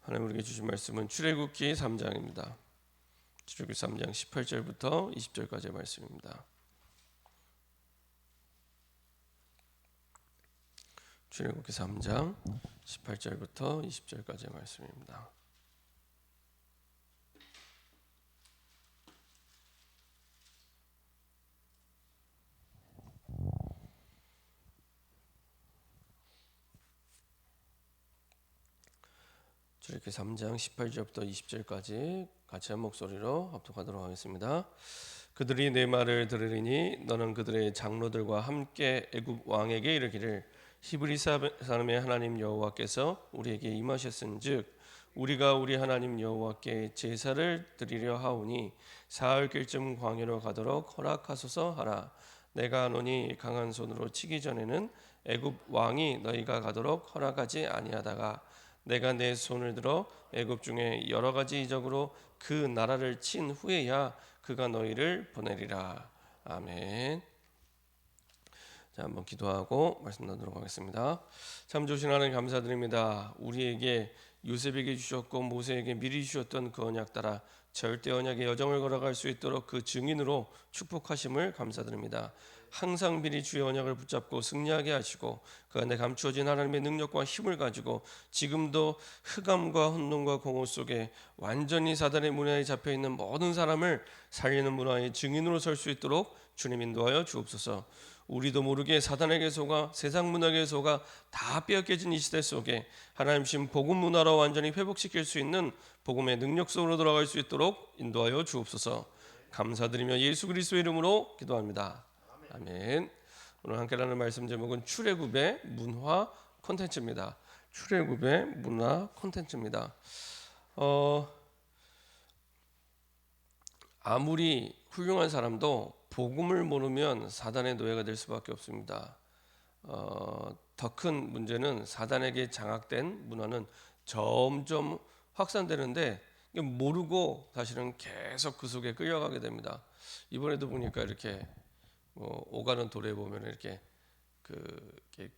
하나님 우리에게 주신 말씀은 출애굽기 3장입니다. 출애굽기 3장 18절부터 20절까지의 말씀입니다. 출애굽기 3장 18절부터 20절까지의 말씀입니다. 출애굽기 3장 18절부터 20절까지 같이 한 목소리로 합독하도록 하겠습니다. 그들이 내 말을 들으리니 너는 그들의 장로들과 함께 애굽 왕에게 이르기를 히브리 사람의 하나님 여호와께서 우리에게 임하셨은즉 우리가 우리 하나님 여호와께 제사를 드리려 하오니 사흘 길쯤 광야로 가도록 허락하소서 하라. 내가 너니 강한 손으로 치기 전에는 애굽 왕이 너희가 가도록 허락하지 아니하다가 내가 내 손을 들어 애굽 중에 여러 가지 이적으로 그 나라를 친 후에야 그가 너희를 보내리라. 아멘. 자, 한번 기도하고 말씀 나누도록 하겠습니다. 참 좋으신 하나님 감사드립니다. 우리에게 요셉에게 주셨고 모세에게 미리 주셨던 그 언약 따라 절대 언약의 여정을 걸어갈 수 있도록 그 증인으로 축복하심을 감사드립니다. 항상 미리 주의 언약을 붙잡고 승리하게 하시고 그 안에 감추어진 하나님의 능력과 힘을 가지고 지금도 흑암과 혼돈과 공허 속에 완전히 사단의 문화에 잡혀있는 모든 사람을 살리는 문화의 증인으로 설 수 있도록 주님 인도하여 주옵소서. 우리도 모르게 사단에게 속아 세상 문화에 속아 다 빼앗겨진 이 시대 속에 하나님 신 복음 문화로 완전히 회복시킬 수 있는 복음의 능력 속으로 들어갈 수 있도록 인도하여 주옵소서. 감사드리며 예수 그리스도의 이름으로 기도합니다. 아멘. 오늘 함께 나눌 말씀 제목은 출애굽의 문화 콘텐츠입니다. 출애굽의 문화 콘텐츠입니다. 아무리 훌륭한 사람도 복음을 모르면 사단의 노예가 될 수밖에 없습니다. 더 큰 문제는 사단에게 장악된 문화는 점점 확산되는데 모르고 사실은 계속 그 속에 끌려가게 됩니다. 이번에도 보니까 이렇게 오가는 도로에 보면 이렇게 이렇게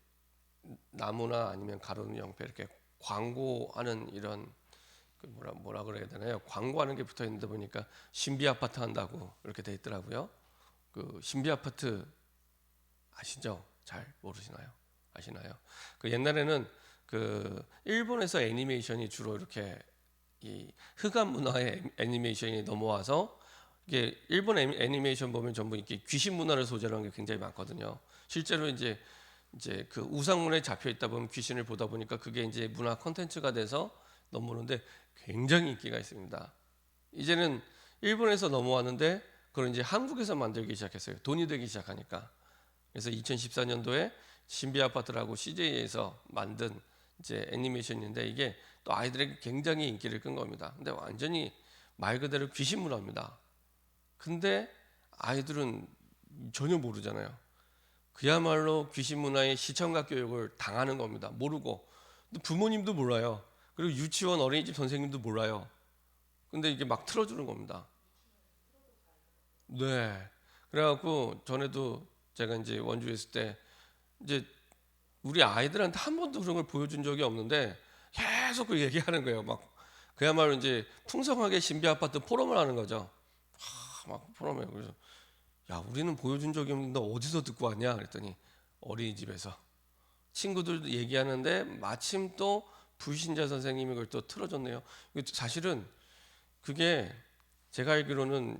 나무나 아니면 가로등 형태 이렇게 광고하는 이런 뭐라 그래야 되나요? 광고하는 게 붙어 있는데 보니까 신비 아파트 한다고 이렇게 돼 있더라고요. 그 신비 아파트 아시죠? 잘 모르시나요? 아시나요? 그 옛날에는 그 일본에서 애니메이션이 주로 이렇게 이 흑암 문화의 애니메이션이 넘어와서 이게 일본 애니메이션 보면 전부 이렇게 귀신 문화를 소재로 한 게 굉장히 많거든요. 실제로 이제 그 우상문에 잡혀 있다 보면 귀신을 보다 보니까 그게 이제 문화 콘텐츠가 돼서 넘어오는데 굉장히 인기가 있습니다. 이제는 일본에서 넘어왔는데 그걸 이제 한국에서 만들기 시작했어요. 돈이 되기 시작하니까. 그래서 2014년도에 신비 아파트라고 CJ에서 만든 이제 애니메이션인데 이게 또 아이들에게 굉장히 인기를 끈 겁니다. 근데 완전히 말 그대로 귀신 문화입니다. 근데 아이들은 전혀 모르잖아요. 그야말로 귀신 문화의 시청각 교육을 당하는 겁니다. 모르고. 근데 부모님도 몰라요. 그리고 유치원 어린이집 선생님도 몰라요. 근데 이게 막 틀어주는 겁니다. 네. 그래갖고 전에도 제가 이제 원주에 있을 때 이제 우리 아이들한테 한 번도 그런 걸 보여준 적이 없는데 계속 그 얘기하는 거예요. 막 그야말로 이제 풍성하게 신비 아파트 포럼을 하는 거죠. 막 포럼에 그래서 야 우리는 보여준 적이 없는데 어디서 듣고 왔냐 그랬더니 어린이집에서 친구들도 얘기하는데 마침 또 불신자 선생님이 그걸 또 틀어줬네요. 사실은 그게 제가 알기로는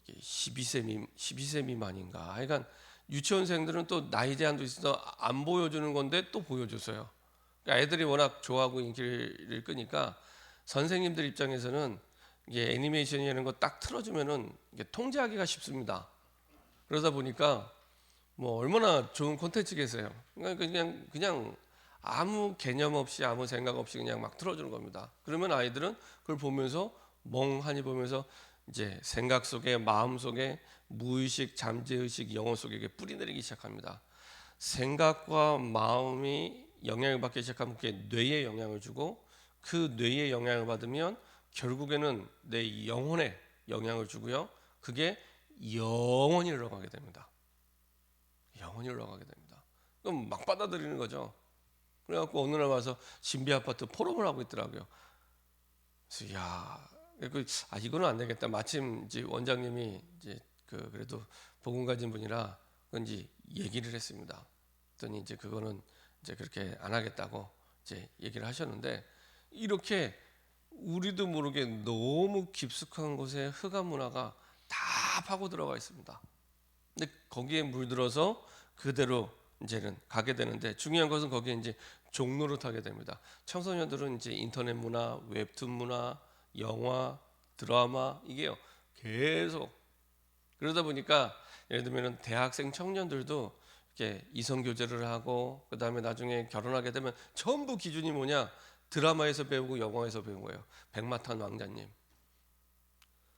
이게 12세 미만인가 하여간 유치원생들은 또 나이 제한도 있어서 안 보여주는 건데 또 보여줬어요. 그러니까 애들이 워낙 좋아하고 인기를 끄니까 선생님들 입장에서는 이게 애니메이션이라는 거 딱 틀어주면은 이게 통제하기가 쉽습니다. 그러다 보니까 뭐 얼마나 좋은 콘텐츠겠어요. 그러니까 그냥 아무 개념 없이 아무 생각 없이 그냥 막 틀어주는 겁니다. 그러면 아이들은 그걸 보면서 멍하니 보면서 이제 생각 속에 마음 속에 무의식, 잠재의식, 영혼 속에 뿌리내리기 시작합니다. 생각과 마음이 영향을 받기 시작하면 그게 뇌에 영향을 주고 그 뇌에 영향을 받으면 결국에는 내 영혼에 영향을 주고요. 그게 영원히 흘러가게 됩니다. 영원히 흘러가게 됩니다. 그럼 막 받아들이는 거죠. 그래갖고 어느 날 와서 신비 아파트 포럼을 하고 있더라고요. 그래서 이거는 안 되겠다. 마침 이제 원장님이 이제 그래도 복음 가진 분이라 그런지 얘기를 했습니다. 그랬더니 이제 그거는 이제 그렇게 안 하겠다고 이제 얘기를 하셨는데, 이렇게 우리도 모르게 너무 깊숙한 곳에 흑암 문화가 다 파고 들어가 있습니다. 근데 거기에 물들어서 그대로 이제는 가게 되는데, 중요한 것은 거기에 이제 종로를 타게 됩니다. 청소년들은 이제 인터넷 문화, 웹툰 문화, 영화, 드라마, 이게요 계속 그러다 보니까, 예를 들면 대학생 청년들도 이렇게 이성 교제를 하고 그 다음에 나중에 결혼하게 되면 전부 기준이 뭐냐, 드라마에서 배우고 영화에서 배운 거예요. 백마탄 왕자님,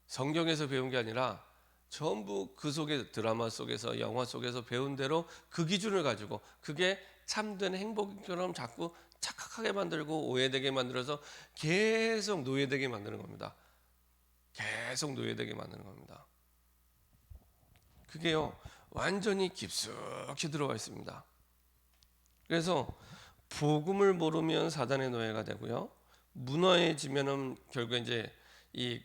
성경에서 배운 게 아니라 전부 그 속에, 드라마 속에서 영화 속에서 배운 대로 그 기준을 가지고, 그게 참된 행복처럼 자꾸 착각하게 만들고 오해되게 만들어서 계속 노예되게 만드는 겁니다. 계속 노예되게 만드는 겁니다. 그게요 완전히 깊숙이 들어가 있습니다. 그래서 복음을 모르면 사단의 노예가 되고요, 문화해지면은 결국 이제 이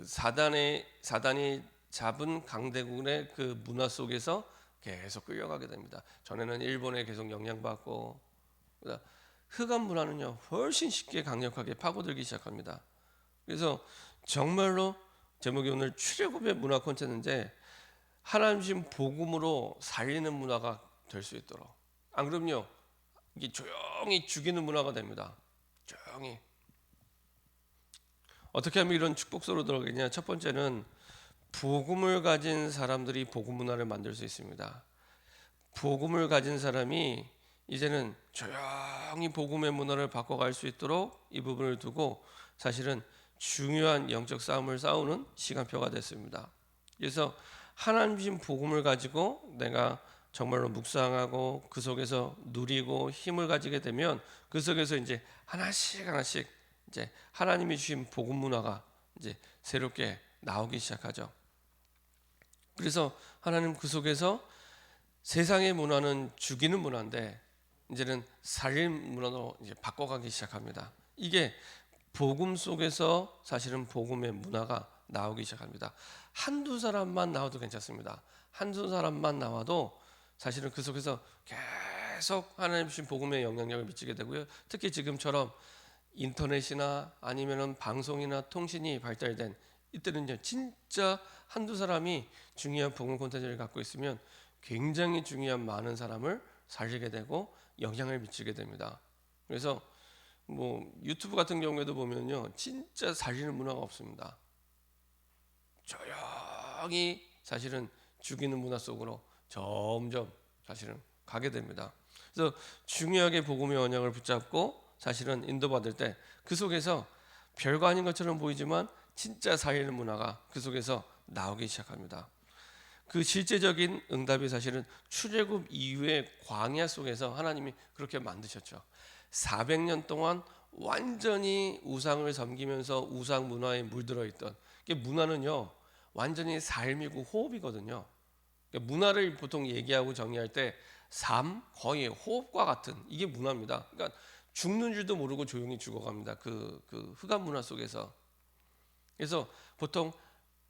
사단이 잡은 강대국의 그 문화 속에서 계속 끌려가게 됩니다. 전에는 일본에 계속 영향받고, 흑암 문화는요 훨씬 쉽게 강력하게 파고들기 시작합니다. 그래서 정말로 제목이 오늘 출애굽의 문화 콘텐츠인데, 하나님 주신 복음으로 살리는 문화가 될 수 있도록, 안 그럼요 이게 조용히 죽이는 문화가 됩니다. 조용히. 어떻게 하면 이런 축복소로 들어가겠냐? 첫 번째는 복음을 가진 사람들이 복음 문화를 만들 수 있습니다. 복음을 가진 사람이 이제는 조용히 복음의 문화를 바꿔갈 수 있도록 이 부분을 두고 사실은 중요한 영적 싸움을 싸우는 시간표가 됐습니다. 그래서 하나님 주신 복음을 가지고 내가 정말로 묵상하고 그 속에서 누리고 힘을 가지게 되면, 그 속에서 이제 하나씩 이제 하나님이 주신 복음 문화가 이제 새롭게 나오기 시작하죠. 그래서 하나님 그 속에서 세상의 문화는 죽이는 문화인데 이제는 살리는 문화로 이제 바꿔가기 시작합니다. 이게 복음 속에서 사실은 복음의 문화가 나오기 시작합니다. 한두 사람만 나와도 괜찮습니다. 한두 사람만 나와도 사실은 그 속에서 계속 하나님 주신 복음의 영향력을 미치게 되고요. 특히 지금처럼 인터넷이나 아니면은 방송이나 통신이 발달된 이때는요 진짜 한두 사람이 중요한 복음 콘텐츠를 갖고 있으면 굉장히 중요한 많은 사람을 살리게 되고 영향을 미치게 됩니다. 그래서 뭐 유튜브 같은 경우에도 보면요 진짜 살리는 문화가 없습니다. 조용히 사실은 죽이는 문화 속으로 점점 사실은 가게 됩니다. 그래서 중요하게 복음의 언약을 붙잡고 사실은 인도받을 때 그 속에서 별거 아닌 것처럼 보이지만 진짜 살리는 문화가 그 속에서 나오기 시작합니다. 그 실제적인 응답이 사실은 출애굽 이후의 광야 속에서 하나님이 그렇게 만드셨죠. 400년 동안 완전히 우상을 섬기면서 우상 문화에 물들어 있던, 문화는요 완전히 삶이고 호흡이거든요. 문화를 보통 얘기하고 정의할 때 삶, 거의 호흡과 같은 이게 문화입니다. 그러니까 죽는 줄도 모르고 조용히 죽어갑니다. 그 흑암 문화 속에서. 그래서 보통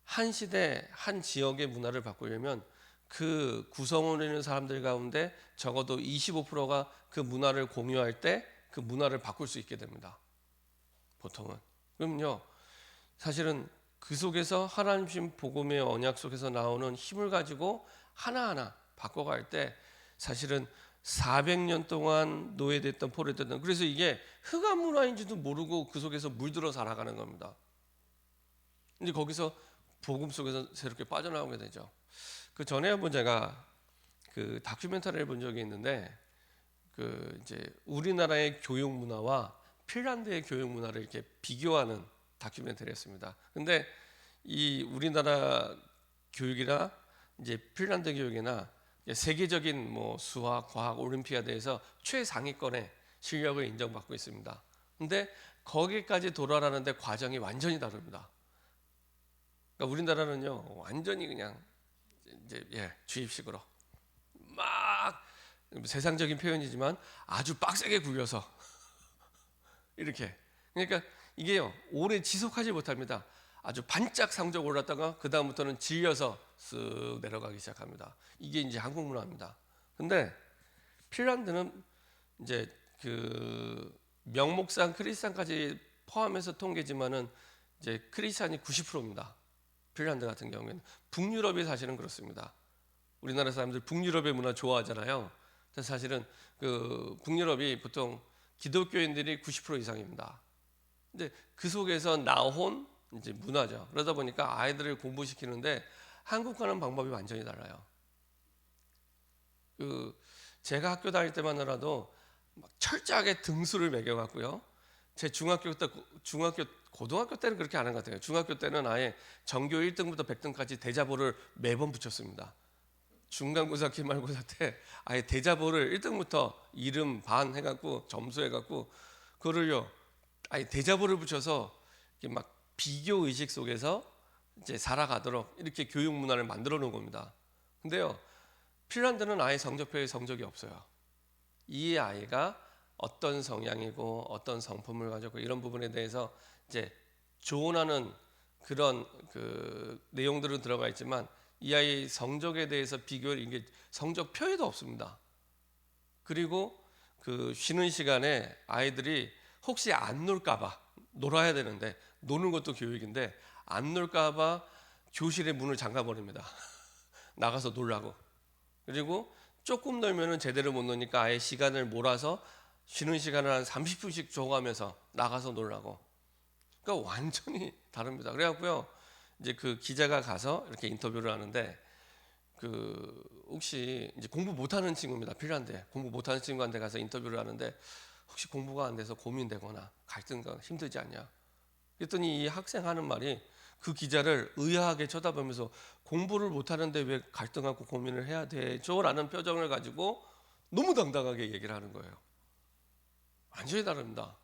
한 시대 한 지역의 문화를 바꾸려면 그 구성원에 있는 사람들 가운데 적어도 25%가 그 문화를 공유할 때 그 문화를 바꿀 수 있게 됩니다. 보통은. 그럼요 사실은 그 속에서 하나님 주신 복음의 언약 속에서 나오는 힘을 가지고 하나하나 바꿔갈 때 사실은 400년 동안 노예됐던 포로됐던, 그래서 이게 흑암 문화인지도 모르고 그 속에서 물들어 살아가는 겁니다. 이제 거기서 복음 속에서 새롭게 빠져나오게 되죠. 그 전에 한번 제가 그 다큐멘터리를 본 적이 있는데, 그 이제 우리나라의 교육 문화와 핀란드의 교육 문화를 이렇게 비교하는 다큐멘터리였습니다. 근데 이 우리나라 교육이나 이제 핀란드 교육이나 세계적인 뭐 수학, 과학, 올림피아드에서 최상위권의 실력을 인정받고 있습니다. 근데 거기까지 돌아가는데 과정이 완전히 다릅니다. 그러니까 우리나라는요 완전히 그냥 이제 주입식으로 막 세상적인 표현이지만 아주 빡세게 굴려서 이렇게, 그러니까 이게요 오래 지속하지 못합니다. 아주 반짝 상적 올랐다가 그 다음부터는 질려서 쓱 내려가기 시작합니다. 이게 이제 한국 문화입니다. 근데 핀란드는 이제 그 명목상 크리스찬까지 포함해서 통계지만은 이제 크리스찬이 90%입니다. 핀란드 같은 경우에는 북유럽이 사실은 그렇습니다. 우리나라 사람들 북유럽의 문화 좋아하잖아요. 근데 사실은 그 북유럽이 보통 기독교인들이 90% 이상입니다. 근데 그 속에서 나온 이제 문화죠. 그러다 보니까 아이들을 공부시키는데 한국과는 방법이 완전히 달라요. 그 제가 학교 다닐 때만 하더라도 막 철저하게 등수를 매겨갖고요. 제 고등학교 때는 그렇게 안 한 것 같아요. 중학교 때는 아예 전교 1등부터 100등까지 대자보를 매번 붙였습니다. 중간고사, 기말고사 때 아예 대자보를 1등부터 이름 반 해갖고 점수 해갖고 그거를요 아예 대자보를 붙여서 이렇게 막 비교 의식 속에서 이제 살아가도록 이렇게 교육 문화를 만들어 놓은 겁니다. 근데요 핀란드는 아예 성적표에 성적이 없어요. 이 아이가 어떤 성향이고 어떤 성품을 가지고 이런 부분에 대해서 이제 조언하는 그런 그 내용들은 들어가 있지만 이 아이의 성적에 대해서 비교할 이게 성적표에도 없습니다. 그리고 그 쉬는 시간에 아이들이 혹시 안 놀까봐 놀아야 되는데 노는 것도 교육인데 안 놀까봐 교실의 문을 잠가 버립니다. 나가서 놀라고. 그리고 조금 놀면은 제대로 못 노니까 아예 시간을 몰아서 쉬는 시간을 한 30분씩 줘가면서 나가서 놀라고. 그러니까 완전히 다릅니다. 그래갖고요 이제 그 기자가 가서 이렇게 인터뷰를 하는데 그 혹시 이제 공부 못하는 친구입니다. 핀란드에 공부 못하는 친구한테 가서 인터뷰를 하는데 혹시 공부가 안 돼서 고민되거나 갈등가 힘들지 않냐? 그랬더니 이 학생 하는 말이 그 기자를 의아하게 쳐다보면서 공부를 못하는데 왜 갈등하고 고민을 해야 되죠? 라는 표정을 가지고 너무 당당하게 얘기를 하는 거예요. 완전히 다릅니다.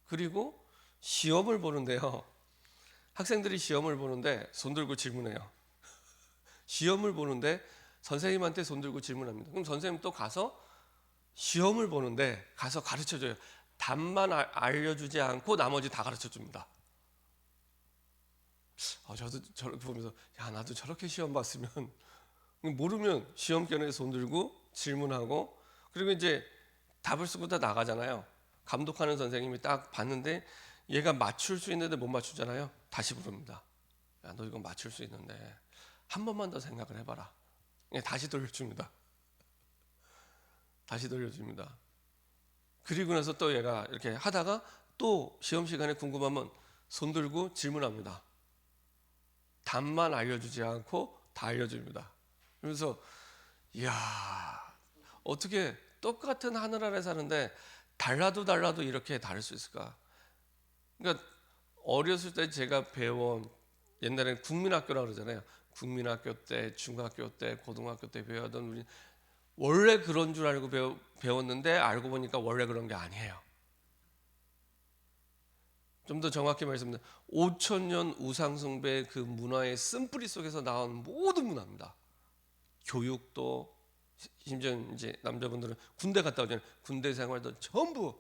그리고 시험을 보는데요. 학생들이 시험을 보는데 손 들고 질문해요. 시험을 보는데 선생님한테 손 들고 질문합니다. 그럼 선생님 또 가서 시험을 보는데 가서 가르쳐줘요. 답만 알려주지 않고 나머지 다 가르쳐줍니다. 저도 저렇게 보면서 야 나도 저렇게 시험 봤으면 모르면 시험견에 손 들고 질문하고 그리고 이제 답을 쓰고 다 나가잖아요. 감독하는 선생님이 딱 봤는데 얘가 맞출 수 있는데 못 맞추잖아요. 다시 부릅니다. 야 너 이거 맞출 수 있는데 한 번만 더 생각을 해봐라. 다시 돌려줍니다. 다시 돌려줍니다. 그리고 나서 또 얘가 이렇게 하다가 또 시험 시간에 궁금하면 손 들고 질문합니다. 답만 알려주지 않고 다 알려줍니다. 그래서 이야 어떻게 똑같은 하늘 아래 사는데 달라도 이렇게 다를 수 있을까? 그러니까 어렸을 때 제가 배운 옛날에는 국민학교라고 그러잖아요. 국민학교 때, 중학교 때, 고등학교 때 배우던 우리 원래 그런 줄 알고 배웠는데 알고 보니까 원래 그런 게 아니에요. 좀 더 정확히 말씀드리면 5,000년 우상숭배 그 문화의 쓴뿌리 속에서 나온 모든 문화입니다. 교육도 심지어 이제 남자분들은 군대 갔다 오잖아요. 군대 생활도 전부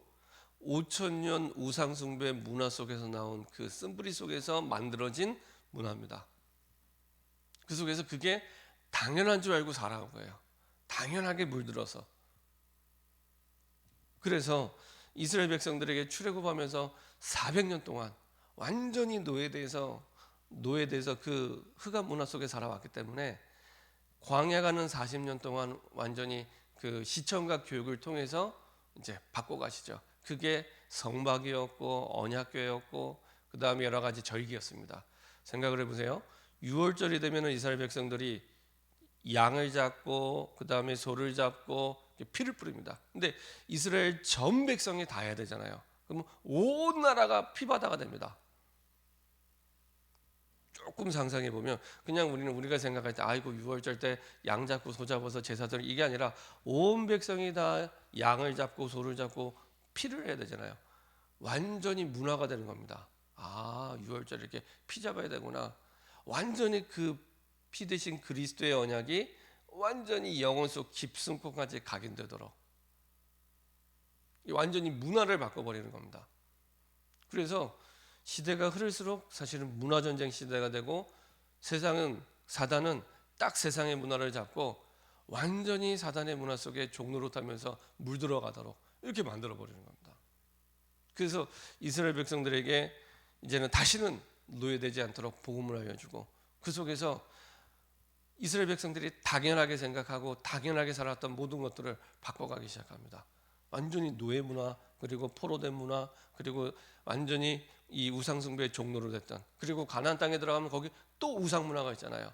5,000년 우상숭배 문화 속에서 나온 그 쓴뿌리 속에서 만들어진 문화입니다. 그 속에서 그게 당연한 줄 알고 살아온 거예요. 당연하게 물들어서. 그래서 이스라엘 백성들에게 출애굽하면서 400년 동안 완전히 노예돼서 그 흑암 문화 속에 살아왔기 때문에 광야 가는 40년 동안 완전히 그 시청각 교육을 통해서 이제 바꿔 가시죠. 그게 성막이었고 언약궤였고 그 다음에 여러 가지 절기였습니다. 생각을 해보세요. 6월절이 되면 이스라엘 백성들이 양을 잡고 그 다음에 소를 잡고 피를 뿌립니다. 근데 이스라엘 전 백성이 다 해야 되잖아요. 그럼 온 나라가 피바다가 됩니다. 조금 상상해 보면 그냥 우리가 생각할 때 아이고 6월절 때 양 잡고 소 잡아서 제사들 이게 아니라 온 백성이 다 양을 잡고 소를 잡고 피를 해야 되잖아요. 완전히 문화가 되는 겁니다. 6월절 이렇게 피 잡아야 되구나. 완전히 그 피 대신 그리스도의 언약이 완전히 영혼 속 깊은 곳까지 각인되도록 완전히 문화를 바꿔버리는 겁니다. 그래서 시대가 흐를수록 사실은 문화전쟁 시대가 되고 사단은 딱 세상의 문화를 잡고 완전히 사단의 문화 속에 종노릇하면서 물들어가도록 이렇게 만들어버리는 겁니다. 그래서 이스라엘 백성들에게 이제는 다시는 노예되지 않도록 복음을 알려주고 그 속에서 이스라엘 백성들이 당연하게 생각하고 당연하게 살았던 모든 것들을 바꿔가기 시작합니다. 완전히 노예 문화, 그리고 포로된 문화, 그리고 완전히 이 우상 숭배의 종로로 됐던, 그리고 가나안 땅에 들어가면 거기 또 우상 문화가 있잖아요.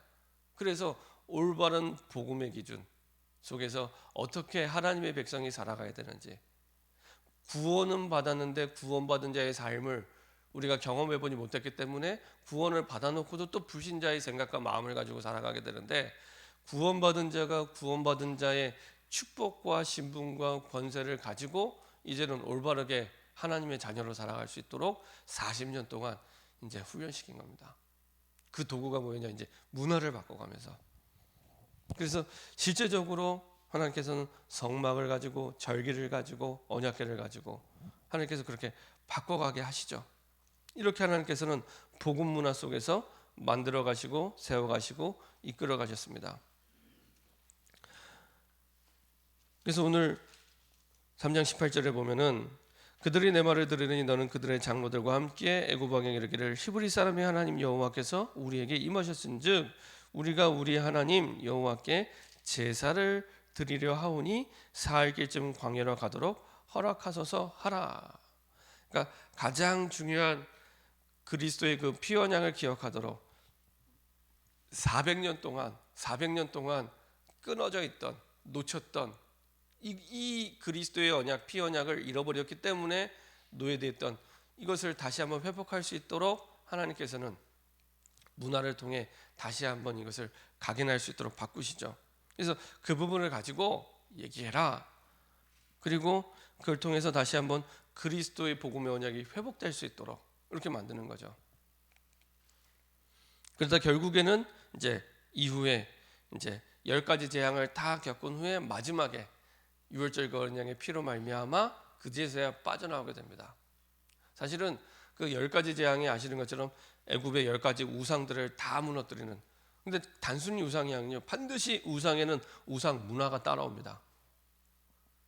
그래서 올바른 복음의 기준 속에서 어떻게 하나님의 백성이 살아가야 되는지, 구원은 받았는데 구원받은 자의 삶을 우리가 경험해보지 못했기 때문에 구원을 받아놓고도 또 불신자의 생각과 마음을 가지고 살아가게 되는데, 구원받은 자가 구원받은 자의 축복과 신분과 권세를 가지고 이제는 올바르게 하나님의 자녀로 살아갈 수 있도록 40년 동안 이제 훈련시킨 겁니다. 그 도구가 뭐냐, 이제 문화를 바꿔가면서. 그래서 실제적으로 하나님께서는 성막을 가지고 절기를 가지고 언약궤를 가지고 하나님께서 그렇게 바꿔가게 하시죠. 이렇게 하나님께서는 복음 문화 속에서 만들어 가시고 세워 가시고 이끌어 가셨습니다. 그래서 오늘 3장 18절에 보면은 그들이 내 말을 들으니 너는 그들의 장로들과 함께 애굽 왕에게 이르기를 히브리 사람의 하나님 여호와께서 우리에게 임하셨은즉 우리가 우리 하나님 여호와께 제사를 드리려 하오니 사흘 길쯤 광야로 가도록 허락하소서 하라. 그러니까 가장 중요한 그리스도의 그 피 언약을 기억하도록 400년 동안 끊어져 있던, 놓쳤던 이 그리스도의 언약, 피 언약을 잃어버렸기 때문에 노예되었던 이것을 다시 한번 회복할 수 있도록 하나님께서는 문화를 통해 다시 한번 이것을 각인할 수 있도록 바꾸시죠. 그래서 그 부분을 가지고 얘기해라. 그리고 그걸 통해서 다시 한번 그리스도의 복음의 언약이 회복될 수 있도록 이렇게 만드는 거죠. 그러다 결국에는 이제 이후에 이제 10가지 재앙을 다 겪은 후에 마지막에 유월절 거룩양의 피로 말미암아 그제서야 빠져나오게 됩니다. 사실은 그 10가지 재앙이 아시는 것처럼 애굽의 10가지 우상들을 다 무너뜨리는, 근데 단순히 우상이 아니요, 반드시 우상에는 우상 문화가 따라옵니다.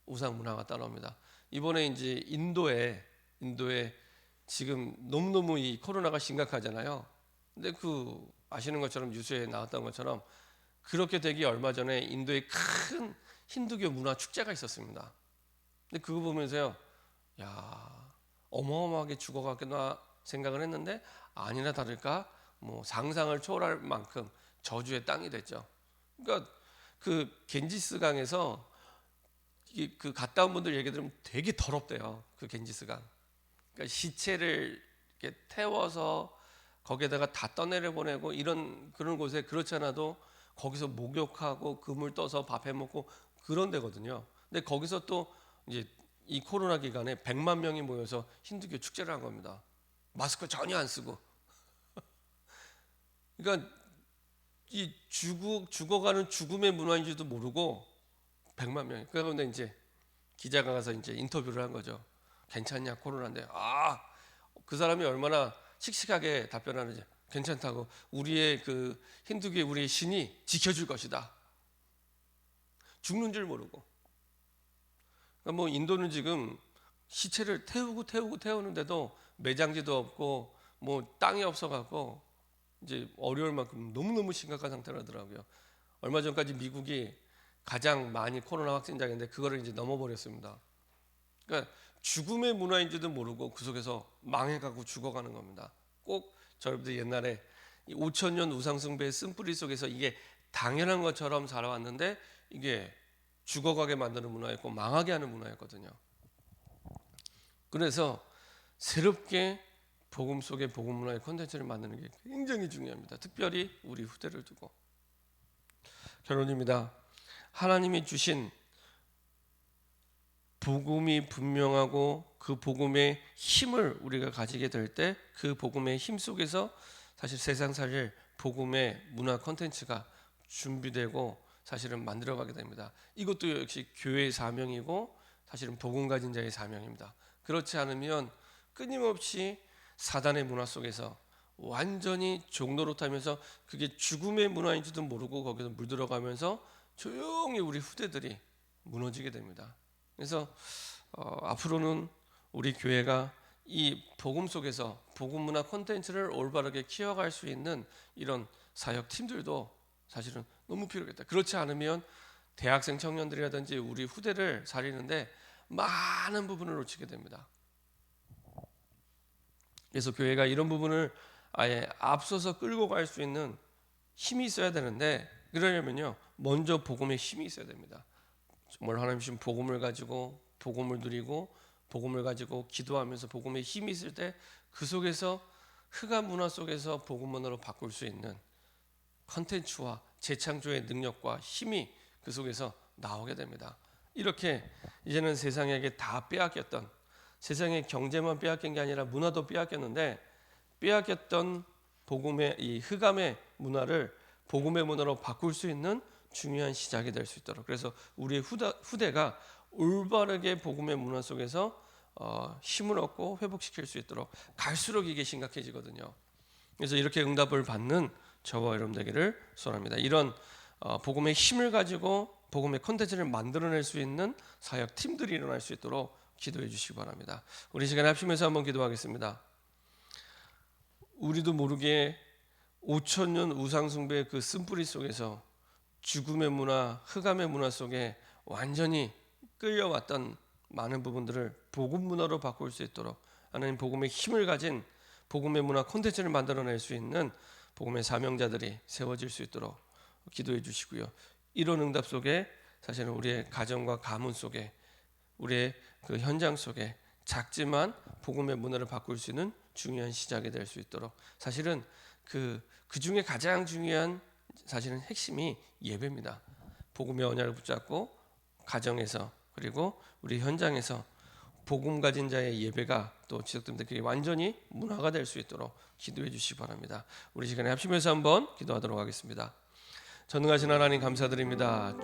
우상 문화가 따라옵니다. 이번에 이제 인도에 지금 너무너무 이 코로나가 심각하잖아요. 근데 그 아시는 것처럼 뉴스에 나왔던 것처럼 그렇게 되기 얼마 전에 인도에 큰 힌두교 문화 축제가 있었습니다. 근데 그거 보면서요, 야, 어마어마하게 죽어갔구나 생각을 했는데 아니나 다를까 뭐 상상을 초월할 만큼 저주의 땅이 됐죠. 그러니까 그 겐지스강에서 그 갔다 온 분들 얘기 들으면 되게 더럽대요. 그 겐지스강. 그러니까 시체를 이렇게 태워서 거기에다가 다 떠내려 보내고 이런 그런 곳에 그렇지 않아도 거기서 목욕하고 그물 떠서 밥 해 먹고 그런 데거든요. 근데 거기서 또 이제 이 코로나 기간에 100만 명이 모여서 힌두교 축제를 한 겁니다. 마스크 전혀 안 쓰고. 그러니까 이 죽어가는 죽음의 문화인지도 모르고 100만 명이. 그런데 이제 기자가 가서 이제 인터뷰를 한 거죠. 괜찮냐 코로나인데. 그 사람이 얼마나 씩씩하게 답변하는지. 괜찮다고, 우리의 그 힌두교의 우리의 신이 지켜줄 것이다. 죽는 줄 모르고. 그러니까 뭐 인도는 지금 시체를 태우는데도 매장지도 없고 뭐 땅이 없어갖고 이제 어려울 만큼 너무너무 심각한 상태라더라고요. 얼마 전까지 미국이 가장 많이 코로나 확진자인데 그거를 이제 넘어버렸습니다. 그러니까 죽음의 문화인지도 모르고 그 속에서 망해가고 죽어가는 겁니다. 꼭 저희들 옛날에 5,000년 우상숭배의 쓴뿌리 속에서 이게 당연한 것처럼 살아왔는데 이게 죽어가게 만드는 문화였고 망하게 하는 문화였거든요. 그래서 새롭게 복음 속에 복음 문화의 콘텐츠를 만드는 게 굉장히 중요합니다. 특별히 우리 후대를 두고. 결론입니다. 하나님이 주신 복음이 분명하고 그 복음의 힘을 우리가 가지게 될 때 그 복음의 힘 속에서 사실 세상 살릴 복음의 문화 콘텐츠가 준비되고 사실은 만들어가게 됩니다. 이것도 역시 교회의 사명이고 사실은 복음 가진 자의 사명입니다. 그렇지 않으면 끊임없이 사단의 문화 속에서 완전히 종노릇하면서 그게 죽음의 문화인지도 모르고 거기서 물들어가면서 조용히 우리 후대들이 무너지게 됩니다. 그래서 앞으로는 우리 교회가 이 복음 속에서 복음 문화 콘텐츠를 올바르게 키워갈 수 있는 이런 사역 팀들도 사실은 너무 필요하겠다. 그렇지 않으면 대학생 청년들이라든지 우리 후대를 살리는데 많은 부분을 놓치게 됩니다. 그래서 교회가 이런 부분을 아예 앞서서 끌고 갈 수 있는 힘이 있어야 되는데, 그러려면요 먼저 복음의 힘이 있어야 됩니다. 정말 하나님 주신 복음을 가지고 복음을 누리고 복음을 가지고 기도하면서 복음의 힘이 있을 때 그 속에서 흑암 문화 속에서 복음 문화로 바꿀 수 있는 컨텐츠와 재창조의 능력과 힘이 그 속에서 나오게 됩니다. 이렇게 이제는 세상에게 다 빼앗겼던, 세상의 경제만 빼앗긴 게 아니라 문화도 빼앗겼는데, 빼앗겼던 복음의 이 흑암의 문화를 복음의 문화로 바꿀 수 있는 중요한 시작이 될 수 있도록, 그래서 우리의 후대가 올바르게 복음의 문화 속에서 힘을 얻고 회복시킬 수 있도록 갈수록 이게 심각해지거든요. 그래서 이렇게 응답을 받는 저와 여러분 되기를 소원합니다. 이런 복음의 힘을 가지고 복음의 콘텐츠를 만들어낼 수 있는 사역 팀들이 일어날 수 있도록 기도해 주시기 바랍니다. 우리 시간에 합심해서 한번 기도하겠습니다. 우리도 모르게 5,000년 우상숭배의 그 쓴뿌리 속에서 죽음의 문화, 흑암의 문화 속에 완전히 끌려왔던 많은 부분들을 복음 문화로 바꿀 수 있도록 하나님 복음의 힘을 가진 복음의 문화 콘텐츠를 만들어낼 수 있는 복음의 사명자들이 세워질 수 있도록 기도해 주시고요. 이런 응답 속에 사실은 우리의 가정과 가문 속에, 우리의 그 현장 속에 작지만 복음의 문화를 바꿀 수 있는 중요한 시작이 될 수 있도록, 사실은 그 중에 가장 중요한 사실은 핵심이 예배입니다. 복음의 언약을 붙잡고 가정에서 그리고 우리 현장에서 복음 가진 자의 예배가 또 지속됩니다. 그게 완전히 문화가 될 수 있도록 기도해 주시기 바랍니다. 우리 시간에 합심해서 한번 기도하도록 하겠습니다. 전능하신 하나님 감사드립니다.